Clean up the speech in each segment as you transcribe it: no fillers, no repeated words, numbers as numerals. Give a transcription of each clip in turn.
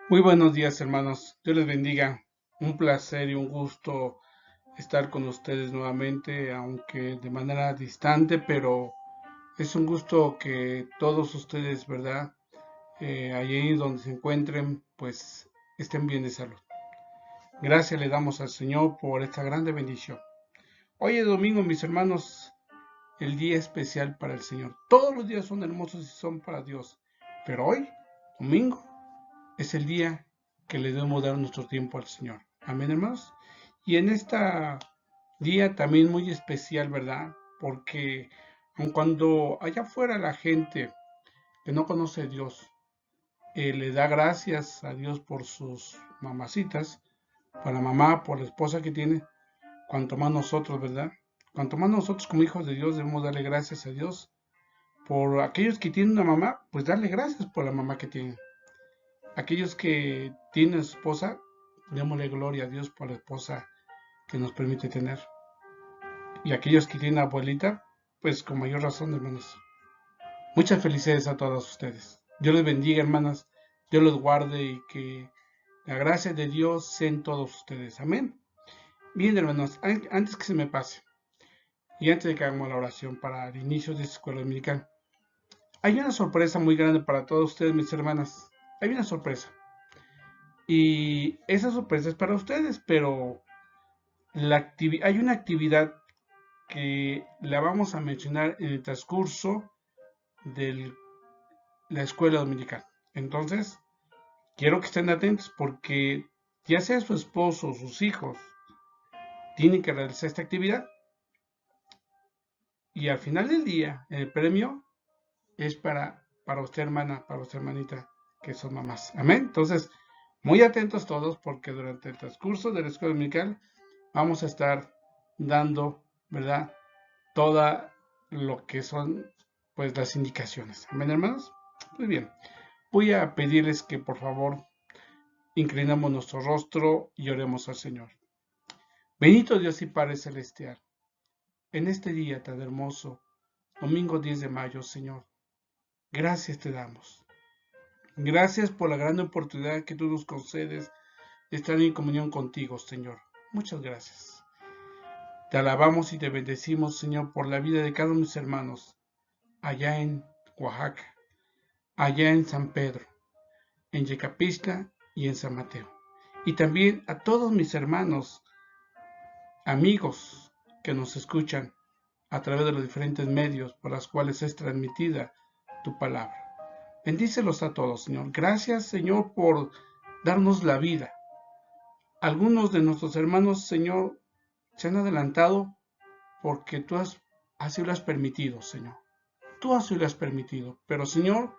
Muy buenos días, hermanos. Dios les bendiga. Un placer y un gusto estar con ustedes nuevamente, aunque de manera distante, pero es un gusto que todos ustedes, ¿verdad? Allí donde se encuentren, pues estén bien de salud. Gracias le damos al Señor por esta grande bendición. Hoy es domingo, mis hermanos, el día especial para el Señor. Todos los días son hermosos y son para Dios, pero hoy, domingo, es el día que le debemos dar nuestro tiempo al Señor. Amén, hermanos. Y en este día también muy especial, ¿verdad? Porque aun cuando allá afuera la gente que no conoce a Dios le da gracias a Dios por sus mamacitas, por la mamá, por la esposa que tiene, cuanto más nosotros, ¿verdad? Cuanto más nosotros como hijos de Dios debemos darle gracias a Dios por aquellos que tienen una mamá, pues darle gracias por la mamá que tienen. Aquellos que tienen esposa, démosle gloria a Dios por la esposa que nos permite tener. Y aquellos que tienen abuelita, pues con mayor razón, hermanos. Muchas felicidades a todos ustedes. Dios les bendiga, hermanas. Dios los guarde y que la gracia de Dios sea en todos ustedes. Amén. Bien, hermanos, antes que se me pase y antes de que hagamos la oración para el inicio de esta escuela dominical, hay una sorpresa muy grande para todos ustedes, mis hermanas. Hay una sorpresa. Y esa sorpresa es para ustedes, pero hay una actividad que la vamos a mencionar en el transcurso de la escuela dominical. Entonces, quiero que estén atentos porque ya sea su esposo o sus hijos tienen que realizar esta actividad y al final del día el premio es para usted hermana, para usted hermanita, que son mamás. Amén. Entonces, muy atentos todos porque durante el transcurso de la escuela dominical vamos a estar dando, ¿verdad? Toda lo que son pues las indicaciones. Amén, hermanos. Muy bien. Voy a pedirles que por favor inclinamos nuestro rostro y oremos al Señor. Bendito Dios y Padre Celestial, en este día tan hermoso, domingo 10 de mayo, Señor, gracias te damos. Gracias por la gran oportunidad que tú nos concedes de estar en comunión contigo, Señor. Muchas gracias. Te alabamos y te bendecimos, Señor, por la vida de cada uno de mis hermanos, allá en Oaxaca, allá en San Pedro, en Yecapixtla y en San Mateo. Y también a todos mis hermanos, amigos que nos escuchan a través de los diferentes medios por los cuales es transmitida tu palabra. Bendícelos a todos, Señor. Gracias, Señor, por darnos la vida. Algunos de nuestros hermanos, Señor, se han adelantado porque tú así lo has permitido, Señor. Tú así lo has permitido. Pero, Señor,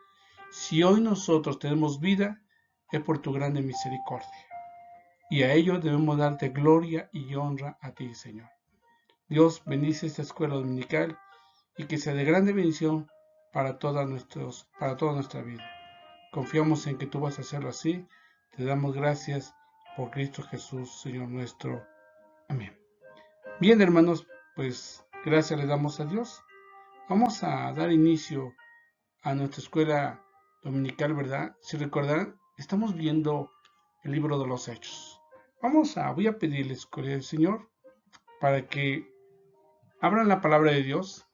si hoy nosotros tenemos vida, es por tu grande misericordia. Y a ello debemos darte gloria y honra a ti, Señor. Dios bendice esta escuela dominical y que sea de grande bendición para toda nuestra vida. Confiamos en que tú vas a hacerlo así. Te damos gracias por Cristo Jesús, Señor nuestro. Amén. Bien, hermanos, pues gracias le damos a Dios. Vamos a dar inicio a nuestra escuela dominical, ¿verdad? Si recordarán, estamos viendo el libro de los Hechos. Voy a pedirles, Corea del Señor, para que abran la palabra de Dios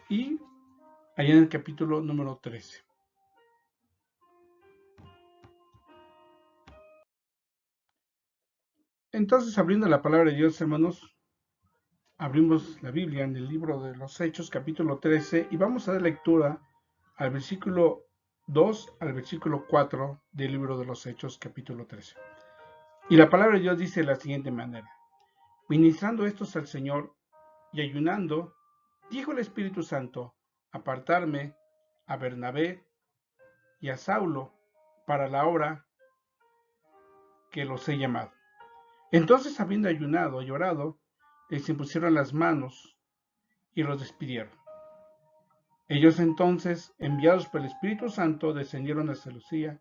y allá en el capítulo número 13. Entonces, abriendo la palabra de Dios, hermanos, abrimos la Biblia en el libro de los Hechos, capítulo 13, y vamos a dar lectura al versículo 2 al versículo 4 del libro de los Hechos, capítulo 13. Y la palabra de Dios dice de la siguiente manera: ministrando estos al Señor y ayunando, dijo el Espíritu Santo: apartarme a Bernabé y a Saulo para la obra que los he llamado. Entonces, habiendo ayunado y orado, les impusieron las manos y los despidieron. Ellos entonces, enviados por el Espíritu Santo, descendieron a Seleucia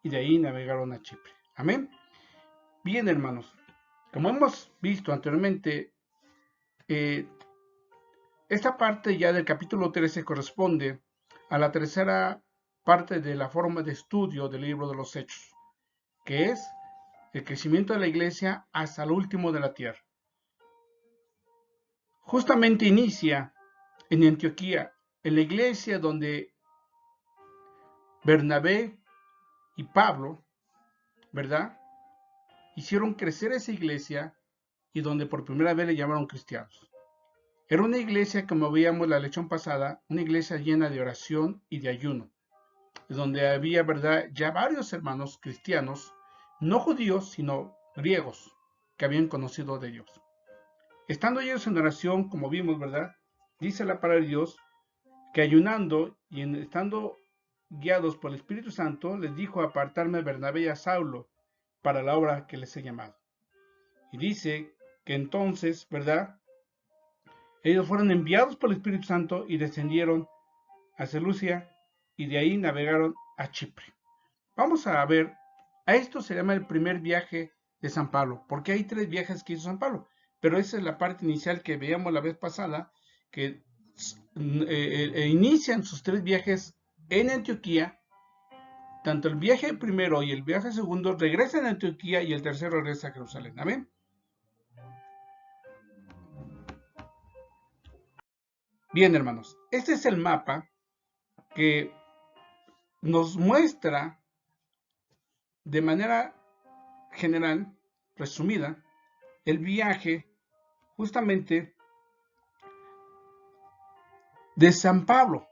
y de ahí navegaron a Chipre. Amén. Bien, hermanos, como hemos visto anteriormente, esta parte ya del capítulo 13 corresponde a la tercera parte de la forma de estudio del libro de los Hechos. que es el crecimiento de la iglesia hasta el último de la tierra. Justamente inicia en Antioquía, en la iglesia donde Bernabé y Pablo, ¿verdad?, hicieron crecer esa iglesia y donde por primera vez le llamaron cristianos. Era una iglesia, como veíamos la lección pasada, una iglesia llena de oración y de ayuno, donde había, ¿verdad?, ya varios hermanos cristianos, no judíos, sino griegos, que habían conocido de Dios. Estando ellos en oración, como vimos, ¿verdad?, dice la palabra de Dios, que ayunando y estando guiados por el Espíritu Santo, les dijo apartarme a Bernabé y a Saulo para la obra que les he llamado. Y dice que entonces, ¿verdad?, ellos fueron enviados por el Espíritu Santo y descendieron a Seleucia y de ahí navegaron a Chipre. Vamos a ver, a esto se llama el primer viaje de San Pablo, porque hay 3 viajes que hizo San Pablo, pero esa es la parte inicial que veíamos la vez pasada, que inician sus 3 viajes en Antioquía. Tanto el viaje primero y el viaje segundo regresan a Antioquía y el tercero regresa a Jerusalén. Amén. Bien, hermanos, este es el mapa que nos muestra de manera general, resumida, el viaje justamente de San Pablo,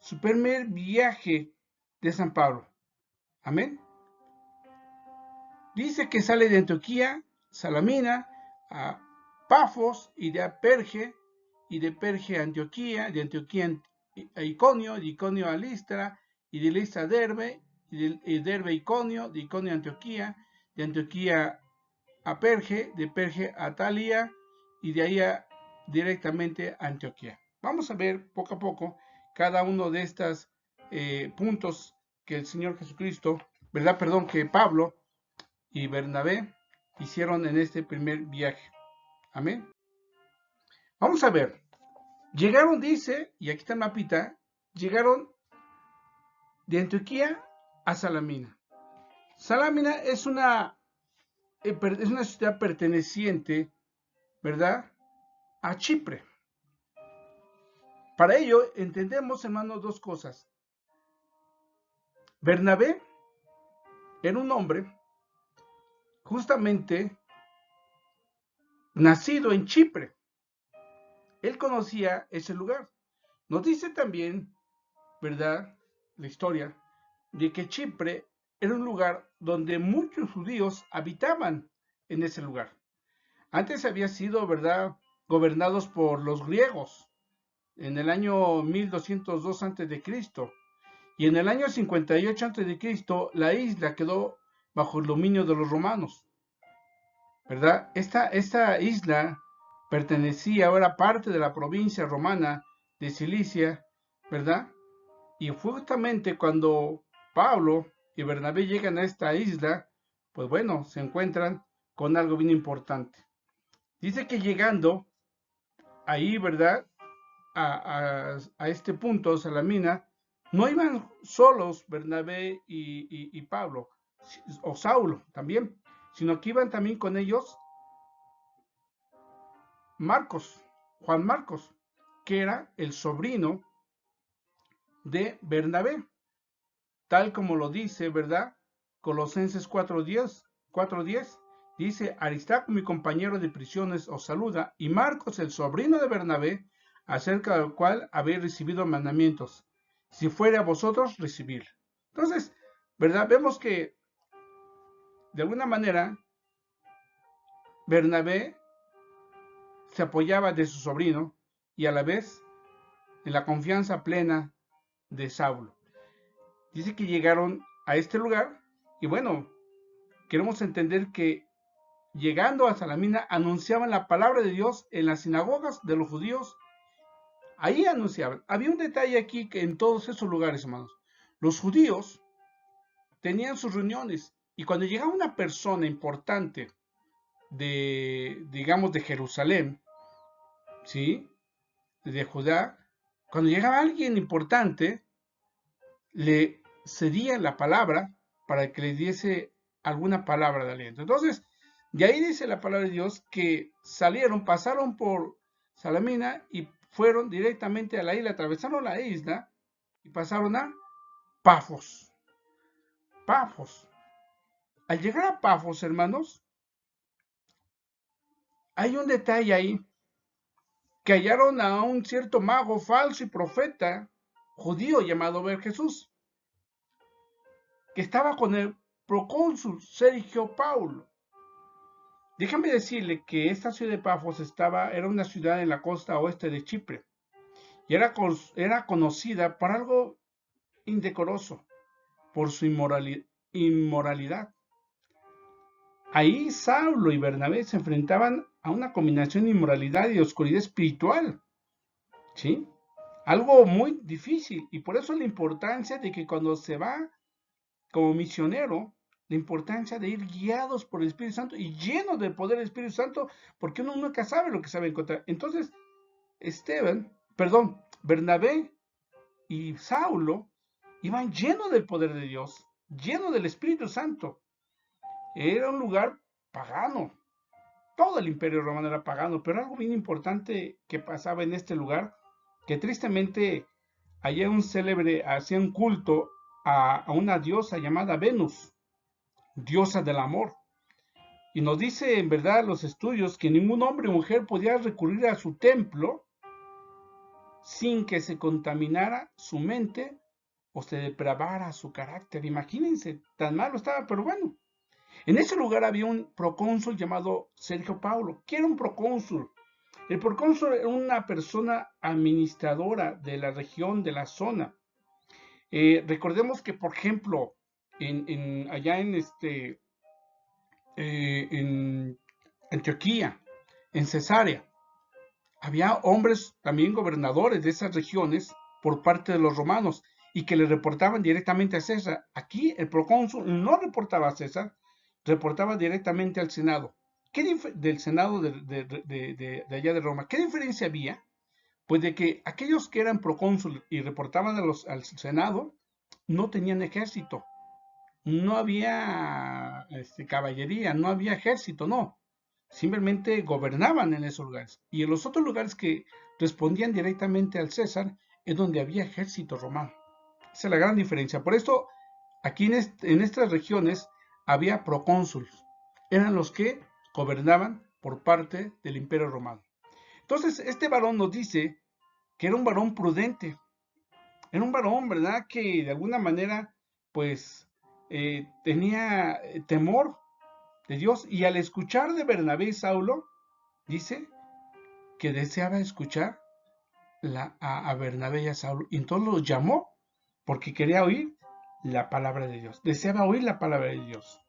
su primer viaje de San Pablo. Amén. Dice que sale de Antioquía, Salamina, a Pafos y de Perge, y de Perge a Antioquía, de Antioquía a Iconio, de Iconio a Listra, y de Listra a Derbe, y de Derbe a Iconio, de Iconio a Antioquía, de Antioquía a Perge, de Perge a Atalia, y de ahí directamente a Antioquía. Vamos a ver poco a poco cada uno de estos puntos que el Señor Jesucristo, que Pablo y Bernabé hicieron en este primer viaje. Amén. Vamos a ver. Llegaron, dice, y aquí está el mapita, llegaron de Antioquía a Salamina. Salamina es una ciudad perteneciente, ¿verdad?, a Chipre. Para ello entendemos, hermanos, 2 cosas. Bernabé era un hombre justamente nacido en Chipre. Él conocía ese lugar. Nos dice también, ¿verdad?, la historia de que Chipre era un lugar donde muchos judíos habitaban en ese lugar. Antes había sido, ¿verdad?, gobernados por los griegos en el año 1202 a.C. y en el año 58 a.C. la isla quedó bajo el dominio de los romanos, ¿verdad? Esta isla pertenecía, ahora parte de la provincia romana de Cilicia, ¿verdad? Y fue justamente cuando Pablo y Bernabé llegan a esta isla, pues bueno, se encuentran con algo bien importante. Dice que llegando ahí, ¿verdad?, a este punto, Salamina, no iban solos Bernabé y Pablo, o Saulo también, sino que iban también con ellos Marcos, Juan Marcos, que era el sobrino de Bernabé, tal como lo dice, ¿verdad?, Colosenses 4:10, dice, Aristarco, mi compañero de prisiones, os saluda, y Marcos, el sobrino de Bernabé, acerca del cual habéis recibido mandamientos, si fuere a vosotros, recibir. Entonces, ¿verdad?, vemos que, de alguna manera, Bernabé se apoyaba de su sobrino, y a la vez, en la confianza plena de Saulo. Dice que llegaron a este lugar, y bueno, queremos entender que llegando a Salamina anunciaban la palabra de Dios en las sinagogas de los judíos. Ahí anunciaban. Había un detalle aquí que en todos esos lugares, hermanos, los judíos tenían sus reuniones y cuando llegaba una persona importante digamos, de Jerusalén, ¿sí?, de Judá, cuando llegaba alguien importante, le cedían la palabra para que le diese alguna palabra de aliento. Entonces, de ahí dice la palabra de Dios que salieron, pasaron por Salamina y fueron directamente a la isla, atravesaron la isla y pasaron a Pafos. Pafos. Al llegar a Pafos, hermanos, hay un detalle ahí, que hallaron a un cierto mago falso y profeta judío llamado Jesús, que estaba con el procónsul Sergio Paulo. Déjame decirle que esta ciudad de Pafos era una ciudad en la costa oeste de Chipre y era conocida por algo indecoroso, por su inmoralidad. Ahí Saulo y Bernabé se enfrentaban a una combinación de inmoralidad y oscuridad espiritual, ¿sí? Algo muy difícil, y por eso la importancia de que cuando se va como misionero, la importancia de ir guiados por el Espíritu Santo y llenos del poder del Espíritu Santo, porque uno nunca sabe lo que se va a encontrar. Entonces, Bernabé y Saulo iban llenos del poder de Dios, llenos del Espíritu Santo. Era un lugar pagano. Todo el imperio romano era pagano, pero algo bien importante que pasaba en este lugar, que tristemente allá hacía un culto a una diosa llamada Venus, diosa del amor. Y nos dice en verdad los estudios que ningún hombre o mujer podía recurrir a su templo sin que se contaminara su mente o se depravara su carácter. Imagínense, tan malo estaba, pero bueno. En ese lugar había un procónsul llamado Sergio Paulo. ¿Quién era un procónsul? El procónsul era una persona administradora de la región, de la zona. Recordemos que, por ejemplo, allá en Antioquía, en Cesarea, había hombres también gobernadores de esas regiones por parte de los romanos y que le reportaban directamente a César. Aquí el procónsul no reportaba a César, reportaba directamente al Senado. Del Senado de allá de Roma. ¿Qué diferencia había? Pues de que aquellos que eran procónsul y reportaban al Senado no tenían ejército, no había caballería, no había ejército, no. Simplemente gobernaban en esos lugares. Y en los otros lugares que respondían directamente al César es donde había ejército romano. Esa es la gran diferencia. Por esto, aquí en estas regiones había procónsules. Eran los que gobernaban por parte del imperio romano. Entonces, este varón nos dice que era un varón prudente. Era un varón, ¿verdad? Que de alguna manera, pues, tenía temor de Dios. Y al escuchar de Bernabé y Saulo, dice que deseaba escuchar a Bernabé y a Saulo. Y entonces los llamó porque quería oír la palabra de Dios. Deseaba oír la palabra de Dios.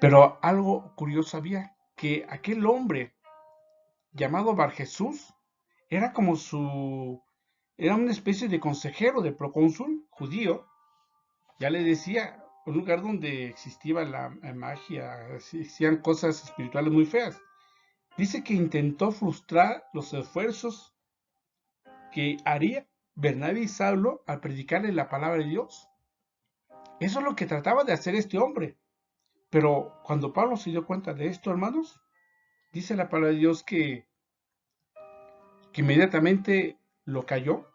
Pero algo curioso había, que aquel hombre llamado Bar Jesús era como era una especie de consejero de procónsul judío. Ya le decía, un lugar donde existía la magia, existían cosas espirituales muy feas. Dice que intentó frustrar los esfuerzos que haría Bernabé y Saulo al predicarle la palabra de Dios. Eso es lo que trataba de hacer este hombre. Pero cuando Pablo se dio cuenta de esto, hermanos, dice la palabra de Dios que inmediatamente lo cayó,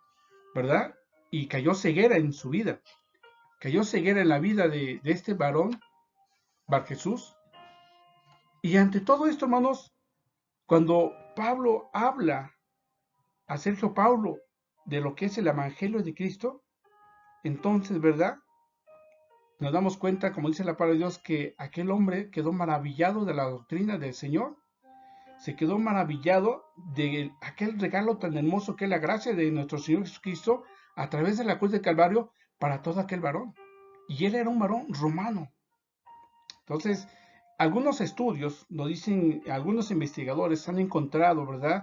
¿verdad? Y cayó ceguera en su vida. Cayó ceguera en la vida de este varón, Bar Jesús. Y ante todo esto, hermanos, cuando Pablo habla a Sergio Paulo de lo que es el Evangelio de Cristo, entonces, ¿verdad? Nos damos cuenta, como dice la palabra de Dios, que aquel hombre quedó maravillado de la doctrina del Señor, se quedó maravillado de aquel regalo tan hermoso que es la gracia de nuestro Señor Jesucristo a través de la cruz del Calvario para todo aquel varón. Y él era un varón romano. Entonces, algunos estudios nos dicen, algunos investigadores han encontrado, ¿verdad?,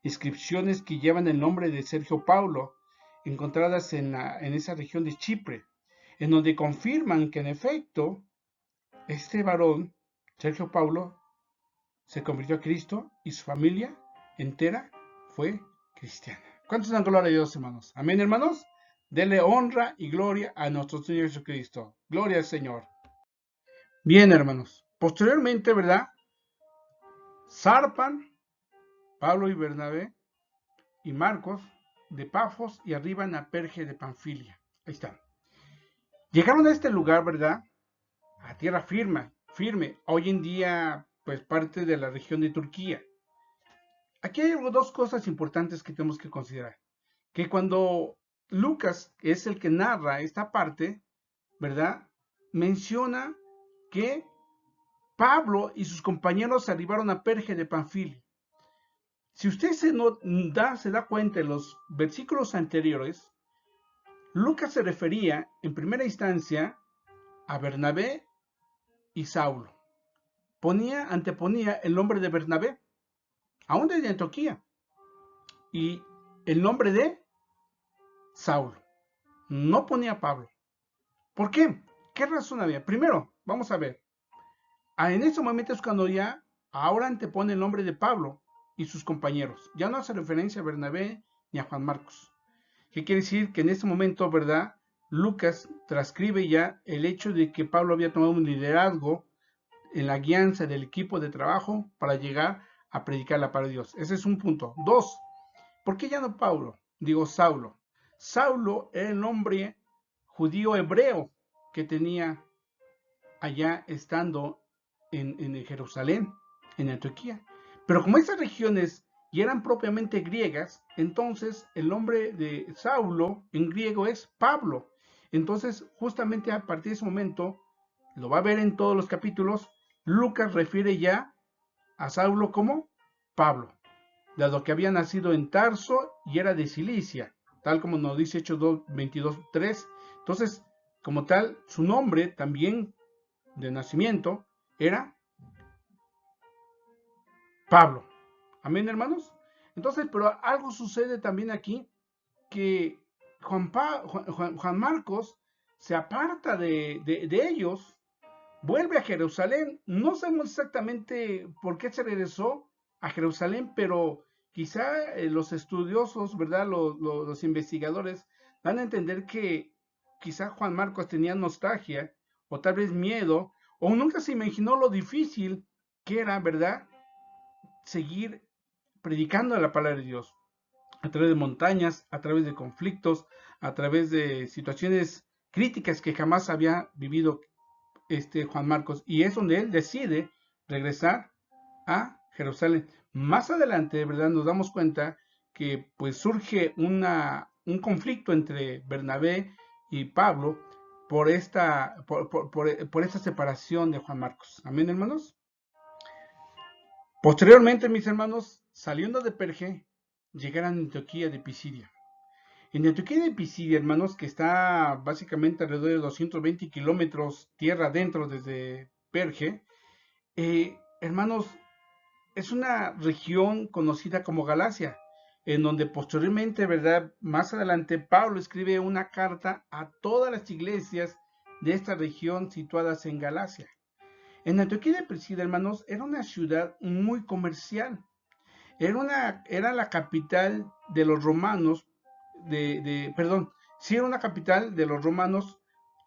inscripciones que llevan el nombre de Sergio Paulo, encontradas en esa región de Chipre, en donde confirman que en efecto este varón, Sergio Paulo, se convirtió a Cristo y su familia entera fue cristiana. ¿Cuántos dan gloria a Dios, hermanos? Amén, hermanos. Dele honra y gloria a nuestro Señor Jesucristo. Gloria al Señor. Bien, hermanos. Posteriormente, ¿verdad? Zarpan Pablo y Bernabé y Marcos de Pafos y arriban a Perge de Panfilia. Ahí está. Llegaron a este lugar, ¿verdad? A tierra firme. Hoy en día, pues parte de la región de Turquía. Aquí hay dos cosas importantes que tenemos que considerar. Que cuando Lucas es el que narra esta parte, ¿verdad? Menciona que Pablo y sus compañeros arribaron a Perge de Panfilia. Si usted se da cuenta en los versículos anteriores, Lucas se refería en primera instancia a Bernabé y Saulo. Anteponía el nombre de Bernabé, aún desde Antioquía, y el nombre de Saulo. No ponía Pablo. ¿Por qué? ¿Qué razón había? Primero, vamos a ver. En ese momento es cuando ya ahora antepone el nombre de Pablo y sus compañeros. Ya no hace referencia a Bernabé ni a Juan Marcos. ¿Qué quiere decir? Que en ese momento, ¿verdad? Lucas transcribe ya el hecho de que Pablo había tomado un liderazgo en la guianza del equipo de trabajo para llegar a predicar la palabra de Dios. Ese es un punto. Dos, ¿por qué ya no Pablo? Digo Saulo. Saulo era el nombre judío hebreo que tenía allá estando en Jerusalén, en Antioquía. Pero como esas regiones ya eran propiamente griegas, entonces el nombre de Saulo en griego es Pablo. Entonces, justamente a partir de ese momento, lo va a ver en todos los capítulos, Lucas refiere ya a Saulo como Pablo, dado que había nacido en Tarso y era de Cilicia, tal como nos dice Hechos 22:3. Entonces, como tal, su nombre también de nacimiento era Pablo. Amén, hermanos. Entonces, pero algo sucede también aquí, que Juan Marcos se aparta de ellos, vuelve a Jerusalén. No sabemos exactamente por qué se regresó a Jerusalén, pero quizá los estudiosos, ¿verdad? Los investigadores dan a entender que quizá Juan Marcos tenía nostalgia o tal vez miedo o nunca se imaginó lo difícil que era, ¿verdad? Seguir predicando la palabra de Dios a través de montañas, a través de conflictos, a través de situaciones críticas que jamás había vivido Juan Marcos, y es donde él decide regresar a Jerusalén. Más adelante, de verdad, nos damos cuenta que pues surge un conflicto entre Bernabé y Pablo por esta separación de Juan Marcos. Amén, hermanos. Posteriormente, mis hermanos, saliendo de Perge, llegaron a Antioquía de Pisidia. En Antioquía de Pisidia, hermanos, que está básicamente alrededor de 220 kilómetros tierra adentro desde Perge, hermanos, es una región conocida como Galacia, en donde posteriormente, ¿verdad? Más adelante, Pablo escribe una carta a todas las iglesias de esta región situadas en Galacia. En Antioquía de Pisidia, hermanos, era una ciudad muy comercial. Era la capital de los romanos, perdón, sí era una capital de los romanos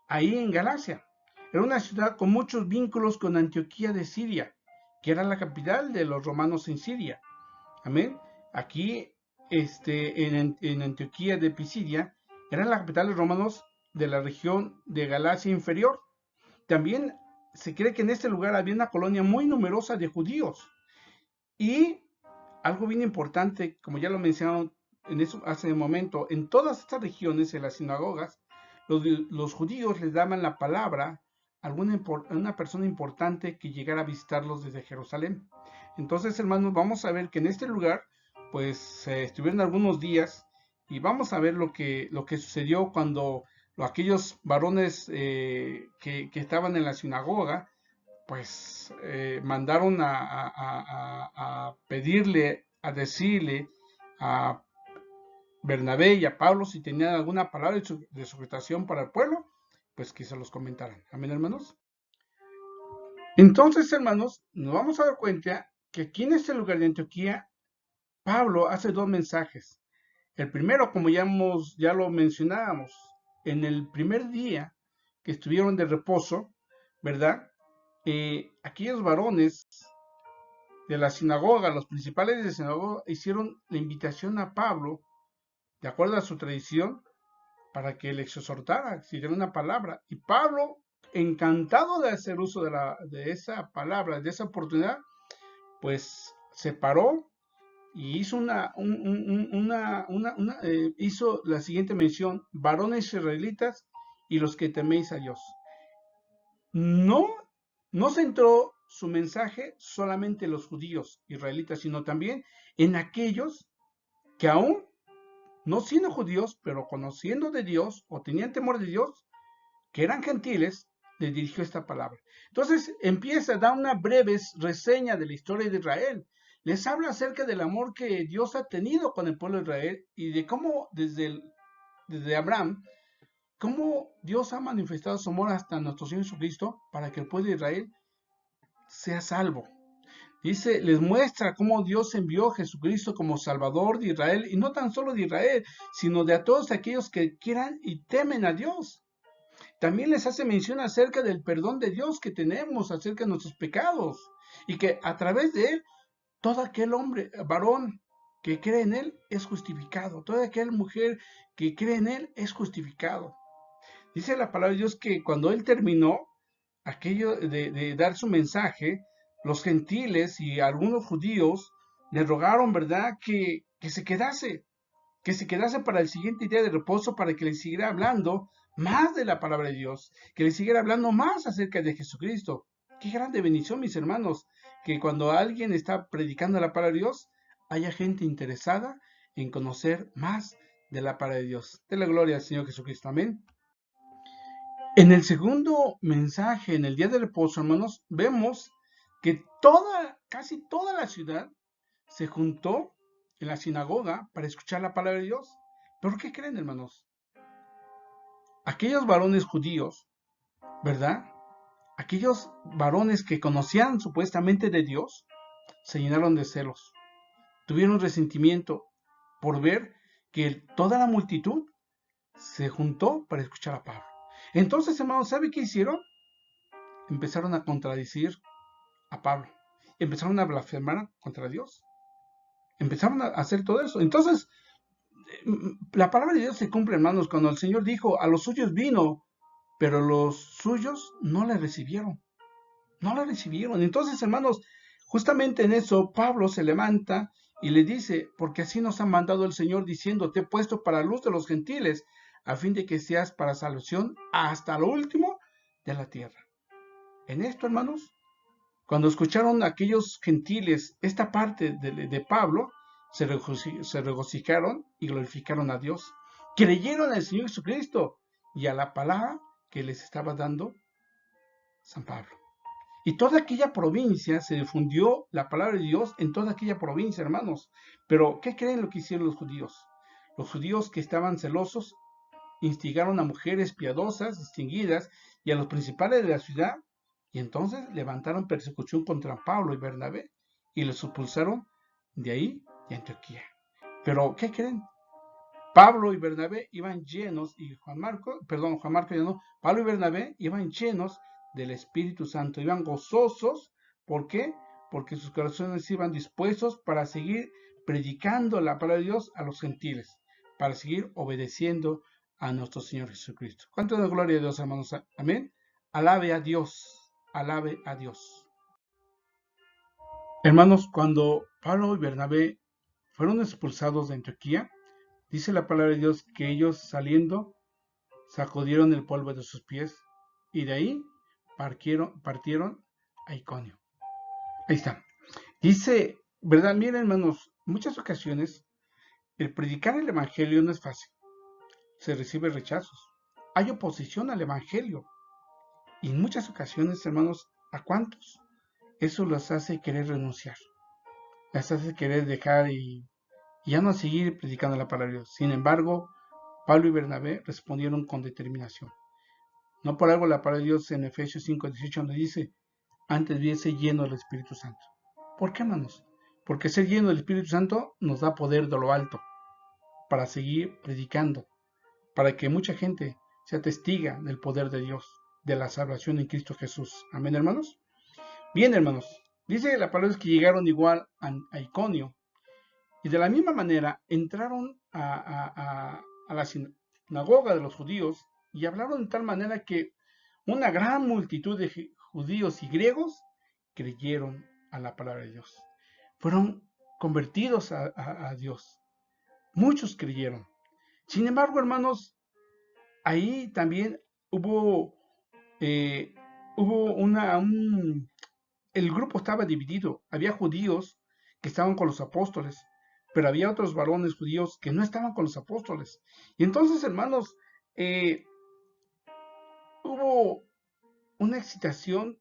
ahí en Galacia. Era una ciudad con muchos vínculos con Antioquía de Siria, que era la capital de los romanos en Siria. Amén. Aquí, en Antioquía de Pisidia, era la capital de los romanos de la región de Galacia inferior. También se cree que en este lugar había una colonia muy numerosa de judíos. Y algo bien importante, como ya lo mencionaron hace un momento, en todas estas regiones, en las sinagogas, los judíos les daban la palabra a una persona importante que llegara a visitarlos desde Jerusalén. Entonces, hermanos, vamos a ver que en este lugar, pues, estuvieron algunos días y vamos a ver lo que sucedió cuando aquellos varones que estaban en la sinagoga, pues mandaron a pedirle, a decirle a Bernabé y a Pablo si tenían alguna palabra de sujetación para el pueblo, pues que se los comentaran. Amén, hermanos. Entonces, hermanos, nos vamos a dar cuenta que aquí en este lugar de Antioquía, Pablo hace dos mensajes. El primero, como ya lo mencionábamos, en el primer día que estuvieron de reposo, ¿verdad? aquellos varones de la sinagoga, los principales de la sinagoga, hicieron la invitación a Pablo, de acuerdo a su tradición, para que le exhortara, si tiene una palabra. Y Pablo, encantado de hacer uso de esa palabra, de esa oportunidad, pues se paró y hizo hizo la siguiente mención: varones israelitas y los que teméis a Dios. No, no centró su mensaje solamente en los judíos israelitas, sino también en aquellos que aún no siendo judíos, pero conociendo de Dios o tenían temor de Dios, que eran gentiles, les dirigió esta palabra. Entonces empieza a dar una breve reseña de la historia de Israel. Les habla acerca del amor que Dios ha tenido con el pueblo de Israel y de cómo desde Abraham, cómo Dios ha manifestado su amor hasta nuestro Señor Jesucristo para que el pueblo de Israel sea salvo. Dice, les muestra cómo Dios envió a Jesucristo como Salvador de Israel, y no tan solo de Israel, sino de a todos aquellos que quieran y temen a Dios. También les hace mención acerca del perdón de Dios que tenemos, acerca de nuestros pecados, y que a través de él, todo aquel hombre, varón que cree en él es justificado, toda aquella mujer que cree en él es justificado. Dice la palabra de Dios que cuando él terminó aquello de dar su mensaje, los gentiles y algunos judíos le rogaron, ¿verdad?, que se quedase para el siguiente día de reposo, para que le siguiera hablando más de la palabra de Dios, que le siguiera hablando más acerca de Jesucristo. Qué grande bendición, mis hermanos, que cuando alguien está predicando la palabra de Dios, haya gente interesada en conocer más de la palabra de Dios. De la gloria al Señor Jesucristo. Amén. En el segundo mensaje, en el día de reposo, hermanos, vemos que casi toda la ciudad se juntó en la sinagoga para escuchar la palabra de Dios. ¿Pero qué creen, hermanos? Aquellos varones judíos, ¿verdad? Aquellos varones que conocían supuestamente de Dios, se llenaron de celos. Tuvieron resentimiento por ver que toda la multitud se juntó para escuchar a Pablo. Entonces, hermanos, ¿sabe qué hicieron? Empezaron a contradecir a Pablo. Empezaron a blasfemar contra Dios. Empezaron a hacer todo eso. Entonces, la palabra de Dios se cumple, hermanos, cuando el Señor dijo, a los suyos vino, pero los suyos no le recibieron. No le recibieron. Entonces, hermanos, justamente en eso, Pablo se levanta y le dice, porque así nos ha mandado el Señor diciendo, te he puesto para luz de los gentiles, a fin de que seas para salvación hasta lo último de la tierra. En esto, hermanos, cuando escucharon aquellos gentiles esta parte de Pablo, se regocijaron y glorificaron a Dios. Creyeron al Señor Jesucristo y a la palabra que les estaba dando San Pablo. Y toda aquella provincia se difundió la palabra de Dios en toda aquella provincia, hermanos. Pero, ¿qué creen lo que hicieron los judíos? Los judíos que estaban celosos instigaron a mujeres piadosas, distinguidas, y a los principales de la ciudad, y entonces levantaron persecución contra Pablo y Bernabé, y los expulsaron de ahí, de Antioquía. Pero, ¿qué creen? Pablo y Bernabé iban llenos, y Pablo y Bernabé iban llenos del Espíritu Santo, iban gozosos. ¿Por qué? Porque sus corazones iban dispuestos para seguir predicando la palabra de Dios a los gentiles, para seguir obedeciendo a nuestro Señor Jesucristo. ¿Cuánto de gloria a Dios, hermanos? Amén. Alabe a Dios, alabe a Dios. Hermanos, cuando Pablo y Bernabé fueron expulsados de Antioquía, dice la palabra de Dios que ellos saliendo sacudieron el polvo de sus pies y de ahí partieron a Iconio. Ahí está. Dice, ¿verdad? Miren, hermanos, muchas ocasiones el predicar el evangelio no es fácil. Se recibe rechazos. Hay oposición al evangelio. Y en muchas ocasiones, hermanos, ¿a cuántos? Eso los hace querer renunciar. Les hace querer dejar y ya no seguir predicando la palabra de Dios. Sin embargo, Pablo y Bernabé respondieron con determinación. No por algo la palabra de Dios en Efesios 5:18 nos dice, antes bien ser lleno del Espíritu Santo. ¿Por qué, hermanos? Porque ser lleno del Espíritu Santo nos da poder de lo alto para seguir predicando, para que mucha gente sea testiga del poder de Dios, de la salvación en Cristo Jesús. Amén, hermanos. Bien, hermanos, dice la palabra es que llegaron igual a Iconio y de la misma manera entraron a la sinagoga de los judíos y hablaron de tal manera que una gran multitud de judíos y griegos creyeron a la palabra de Dios. Fueron convertidos a Dios. Muchos creyeron. Sin embargo, hermanos, ahí también hubo, eh, hubo el grupo estaba dividido. Había judíos que estaban con los apóstoles, pero había otros varones judíos que no estaban con los apóstoles. Y entonces, hermanos, eh, hubo una excitación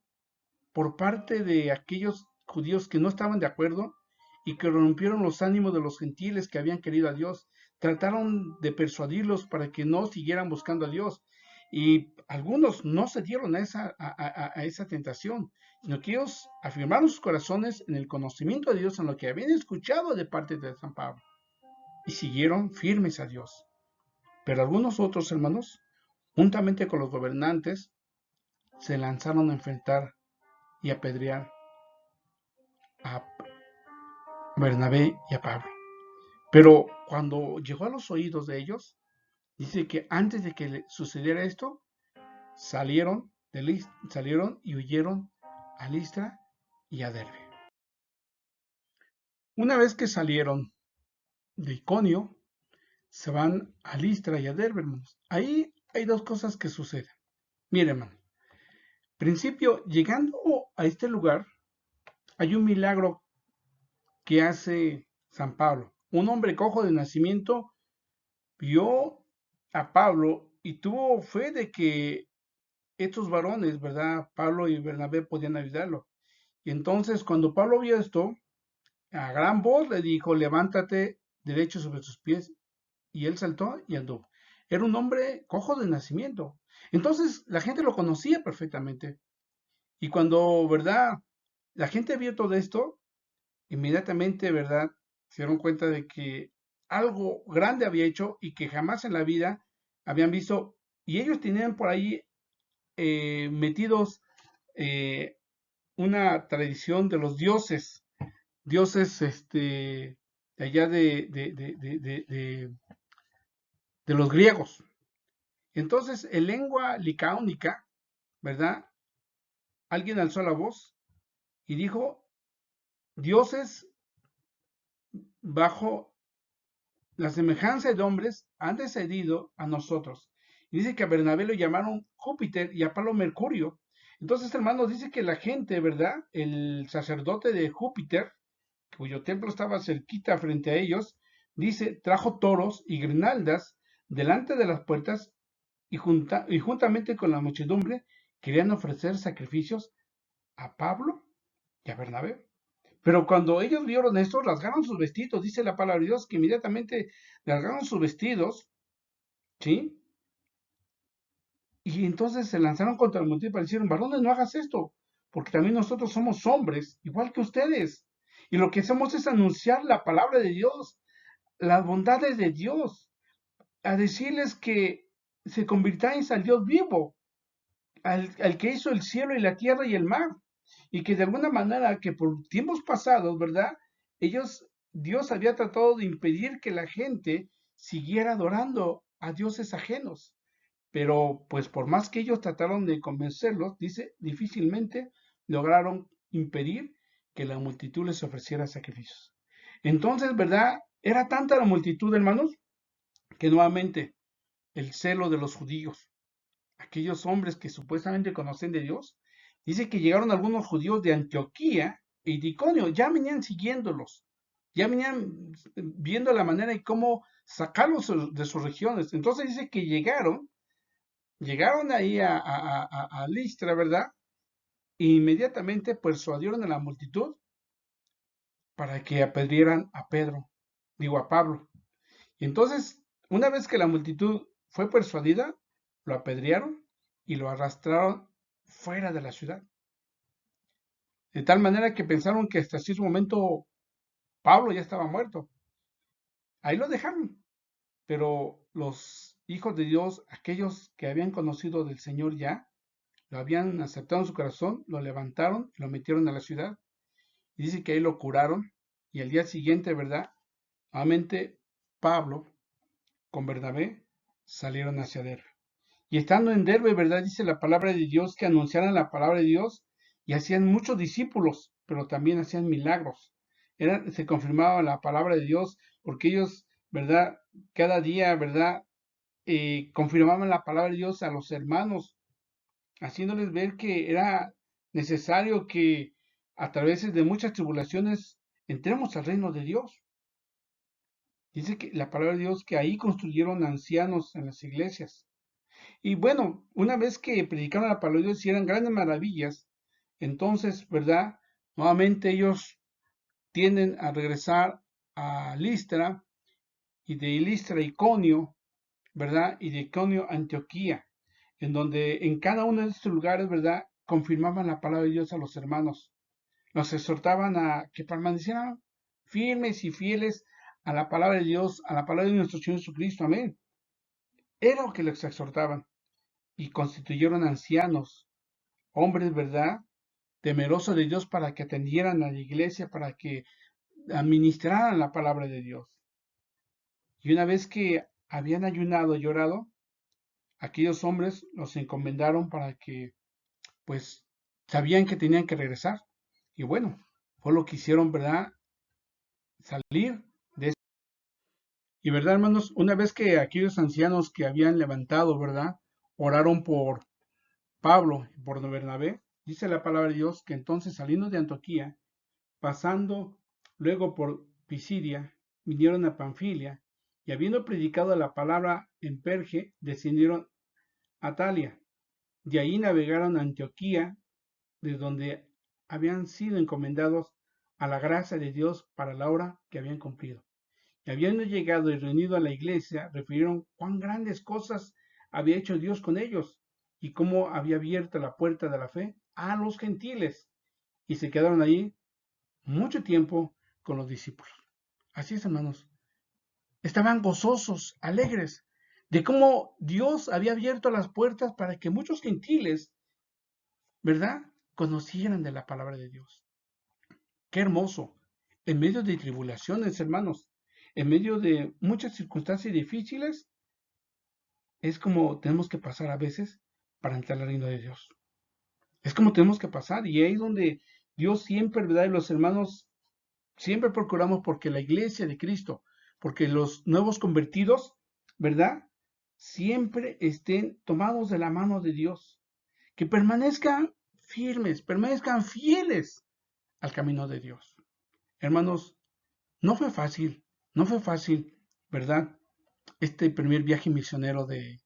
por parte de aquellos judíos que no estaban de acuerdo y que rompieron los ánimos de los gentiles que habían querido a Dios. Trataron de persuadirlos para que no siguieran buscando a Dios. Y algunos no se dieron a esa tentación, sino que ellos afirmaron sus corazones en el conocimiento de Dios, en lo que habían escuchado de parte de San Pablo, y siguieron firmes a Dios. Pero algunos otros hermanos, juntamente con los gobernantes, se lanzaron a enfrentar y apedrear a Bernabé y a Pablo. Pero cuando llegó a los oídos de ellos, dice que antes de que le sucediera esto, salieron y huyeron a Listra y a Derbe. Una vez que salieron de Iconio, se van a Listra y a Derbe, hermanos. Ahí hay dos cosas que suceden. Miren, hermano. Principio, llegando a este lugar, hay un milagro que hace San Pablo. Un hombre cojo de nacimiento vio a Pablo y tuvo fe de que estos varones, ¿verdad? Pablo y Bernabé podían ayudarlo. Y entonces cuando Pablo vio esto, a gran voz le dijo, levántate derecho sobre tus pies. Y él saltó y anduvo. Era un hombre cojo de nacimiento. Entonces la gente lo conocía perfectamente. Y cuando, ¿verdad? La gente vio todo esto, inmediatamente, ¿verdad? Se dieron cuenta de que algo grande había hecho y que jamás en la vida habían visto. Y ellos tenían por ahí metidos eh, una tradición de los dioses de allá de los griegos. Entonces, en lengua licaónica, ¿verdad? Alguien alzó la voz y dijo, dioses bajo la semejanza de hombres han descendido a nosotros. Y dice que a Bernabé lo llamaron Júpiter y a Pablo Mercurio. Entonces, hermanos, dice que la gente, ¿verdad? El sacerdote de Júpiter, cuyo templo estaba cerquita frente a ellos, dice, trajo toros y grinaldas delante de las puertas y juntamente con la muchedumbre querían ofrecer sacrificios a Pablo y a Bernabé. Pero cuando ellos vieron esto, rasgaron sus vestidos, dice la palabra de Dios, que inmediatamente rasgaron sus vestidos, ¿sí? Y entonces se lanzaron contra el multitud y dijeron, varones, no hagas esto, porque también nosotros somos hombres, igual que ustedes. Y lo que hacemos es anunciar la palabra de Dios, las bondades de Dios, a decirles que se convirtáis al Dios vivo, al que hizo el cielo y la tierra y el mar, y que de alguna manera que por tiempos pasados, ¿verdad? Dios había tratado de impedir que la gente siguiera adorando a dioses ajenos, pero pues por más que ellos trataron de convencerlos, dice, difícilmente lograron impedir que la multitud les ofreciera sacrificios. Entonces, ¿verdad? Era tanta la multitud, hermanos, que nuevamente el celo de los judíos, aquellos hombres que supuestamente conocen de Dios, dice que llegaron algunos judíos de Antioquía y de Iconio, ya venían siguiéndolos, ya venían viendo la manera y cómo sacarlos de sus regiones. Entonces dice que llegaron ahí a Listra, ¿verdad? E inmediatamente persuadieron a la multitud para que apedrieran a Pedro, digo a Pablo. Y entonces, una vez que la multitud fue persuadida, lo apedrearon y lo arrastraron fuera de la ciudad. De tal manera que pensaron que hasta ese momento Pablo ya estaba muerto. Ahí lo dejaron. Pero los hijos de Dios, aquellos que habían conocido del Señor ya, lo habían aceptado en su corazón, lo levantaron y lo metieron a la ciudad. Y dice que ahí lo curaron. Y al día siguiente, ¿verdad? Nuevamente Pablo con Bernabé salieron hacia Derbe. Y estando en Derbe, ¿verdad? Dice la palabra de Dios que anunciaran la palabra de Dios y hacían muchos discípulos, pero también hacían milagros. Se confirmaba la palabra de Dios porque ellos, ¿verdad? Cada día, ¿verdad? Confirmaban la palabra de Dios a los hermanos, haciéndoles ver que era necesario que a través de muchas tribulaciones entremos al reino de Dios. Dice que la palabra de Dios que ahí construyeron ancianos en las iglesias. Y bueno, una vez que predicaron la palabra de Dios y eran grandes maravillas, entonces, ¿verdad? Nuevamente ellos tienden a regresar a Listra y de Listra a Iconio, ¿verdad? Y de Iconio a Antioquía, en donde en cada uno de estos lugares, ¿verdad? Confirmaban la palabra de Dios a los hermanos. Los exhortaban a que permanecieran firmes y fieles a la palabra de Dios, a la palabra de nuestro Señor Jesucristo. Amén. Era lo que les exhortaban. Y constituyeron ancianos, hombres, ¿verdad? Temerosos de Dios para que atendieran a la iglesia, para que administraran la palabra de Dios. Y una vez que habían ayunado y llorado, aquellos hombres los encomendaron para que, pues, sabían que tenían que regresar. Y bueno, fue lo que hicieron, ¿verdad? Salir de eso. Y verdad, hermanos, una vez que aquellos ancianos que habían levantado, ¿verdad? Oraron por Pablo y por Bernabé, dice la palabra de Dios que entonces saliendo de Antioquía, pasando luego por Pisidia, vinieron a Panfilia, y habiendo predicado la palabra en Perge, descendieron a Talia. De ahí navegaron a Antioquía, de donde habían sido encomendados a la gracia de Dios para la obra que habían cumplido. Y habiendo llegado y reunido a la iglesia, refirieron cuán grandes cosas había hecho Dios con ellos y cómo había abierto la puerta de la fe a los gentiles. Y se quedaron ahí mucho tiempo con los discípulos. Así es, hermanos. Estaban gozosos, alegres, de cómo Dios había abierto las puertas para que muchos gentiles, ¿verdad?, conocieran de la palabra de Dios. Qué hermoso. En medio de tribulaciones, hermanos, en medio de muchas circunstancias difíciles, es como tenemos que pasar a veces para entrar al reino de Dios. Es como tenemos que pasar y ahí es donde Dios siempre, ¿verdad? Y los hermanos siempre procuramos porque la iglesia de Cristo, porque los nuevos convertidos, ¿verdad? Siempre estén tomados de la mano de Dios, que permanezcan firmes, permanezcan fieles al camino de Dios. Hermanos, no fue fácil, no fue fácil, ¿verdad? Este primer viaje misionero de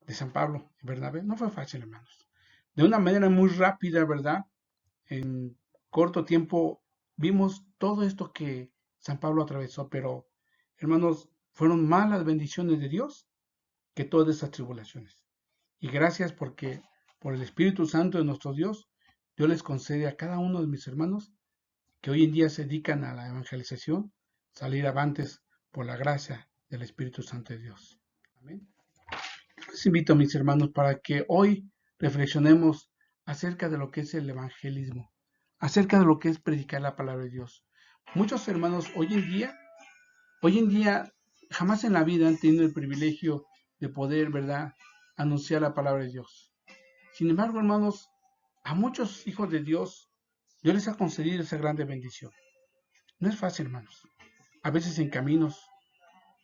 San Pablo y Bernabé, no fue fácil, hermanos. De una manera muy rápida, ¿verdad? En corto tiempo vimos todo esto que San Pablo atravesó, pero, hermanos, fueron más las bendiciones de Dios que todas esas tribulaciones. Y gracias porque por el Espíritu Santo de nuestro Dios, Dios les concede a cada uno de mis hermanos que hoy en día se dedican a la evangelización, salir avantes por la gracia del Espíritu Santo de Dios. Amén. Les invito a mis hermanos para que hoy reflexionemos acerca de lo que es el evangelismo, acerca de lo que es predicar la palabra de Dios. Muchos hermanos hoy en día, jamás en la vida han tenido el privilegio de poder, ¿verdad?, anunciar la palabra de Dios. Sin embargo, hermanos, a muchos hijos de Dios les ha concedido esa grande bendición. No es fácil, hermanos. A veces en caminos,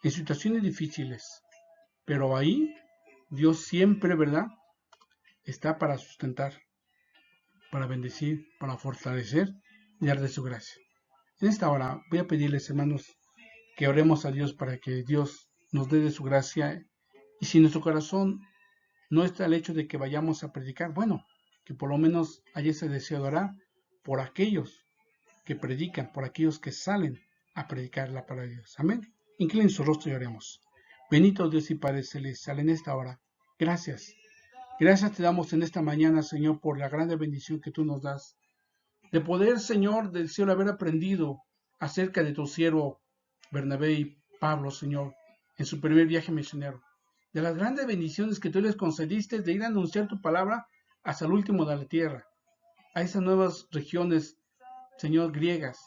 en situaciones difíciles, pero ahí Dios siempre, ¿verdad?, está para sustentar, para bendecir, para fortalecer y dar de su gracia. En esta hora voy a pedirles, hermanos, que oremos a Dios para que Dios nos dé de su gracia. Y si nuestro corazón no está el hecho de que vayamos a predicar, bueno, que por lo menos haya ese deseo de orar por aquellos que predican, por aquellos que salen a predicar la palabra de Dios. Amén. Inclinen su rostro y oremos. Bendito Dios y Padre Celestial, en esta hora, gracias. Gracias te damos en esta mañana, Señor, por la grande bendición que tú nos das. De poder, Señor, del cielo haber aprendido acerca de tu siervo Bernabé y Pablo, Señor, en su primer viaje misionero. De las grandes bendiciones que tú les concediste de ir a anunciar tu palabra hasta el último de la tierra, a esas nuevas regiones, Señor, griegas,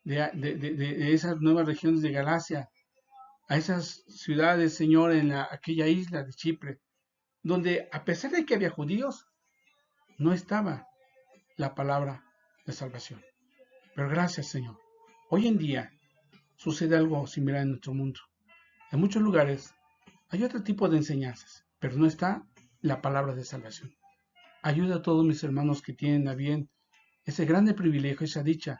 de esas nuevas regiones de Galacia, a esas ciudades, Señor, en aquella isla de Chipre, donde a pesar de que había judíos, no estaba la palabra de salvación. Pero gracias, Señor. Hoy en día sucede algo similar en nuestro mundo. En muchos lugares hay otro tipo de enseñanzas, pero no está la palabra de salvación. Ayuda a todos mis hermanos que tienen a bien ese grande privilegio, esa dicha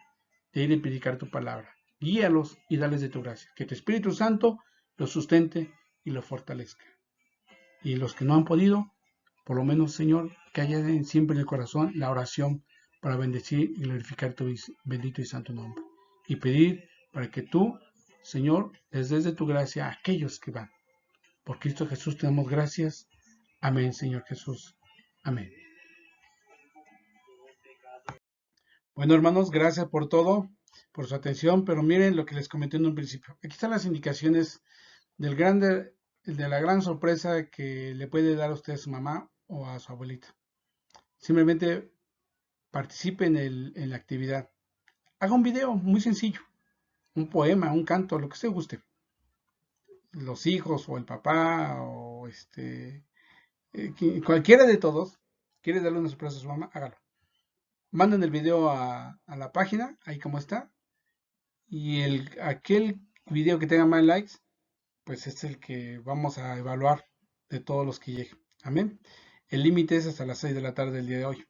de ir y predicar tu palabra. Guíalos y dales de tu gracia. Que tu Espíritu Santo los sustente y los fortalezca. Y los que no han podido, por lo menos, Señor, que haya siempre en el corazón la oración para bendecir y glorificar tu bendito y santo nombre. Y pedir para que tú, Señor, les des de tu gracia a aquellos que van. Por Cristo Jesús te damos gracias. Amén, Señor Jesús. Amén. Bueno, hermanos, gracias por todo, por su atención, pero miren lo que les comenté en un principio. Aquí están las indicaciones de la gran sorpresa que le puede dar a usted a su mamá o a su abuelita. Simplemente participe en la actividad. Haga un video muy sencillo, un poema, un canto, lo que usted guste. Los hijos o el papá o cualquiera de todos, quiere darle una sorpresa a su mamá, hágalo. Manden el video a la página, ahí como está. Y aquel video que tenga más likes, pues es el que vamos a evaluar de todos los que lleguen. Amén. El límite es hasta las 6 de la tarde del día de hoy.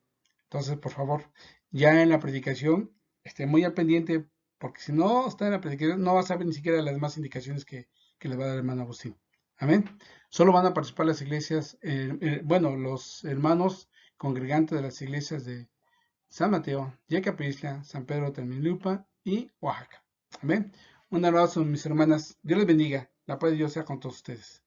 Entonces, por favor, ya en la predicación, esté muy al pendiente, porque si no está en la predicación, no va a saber ni siquiera las demás indicaciones que le va a dar el hermano Agustín. Amén. Solo van a participar las iglesias, los hermanos congregantes de las iglesias de San Mateo, Yecapixtla, San Pedro Tamaulipas y Oaxaca. Amén. Un abrazo, mis hermanas. Dios les bendiga. La paz de Dios sea con todos ustedes.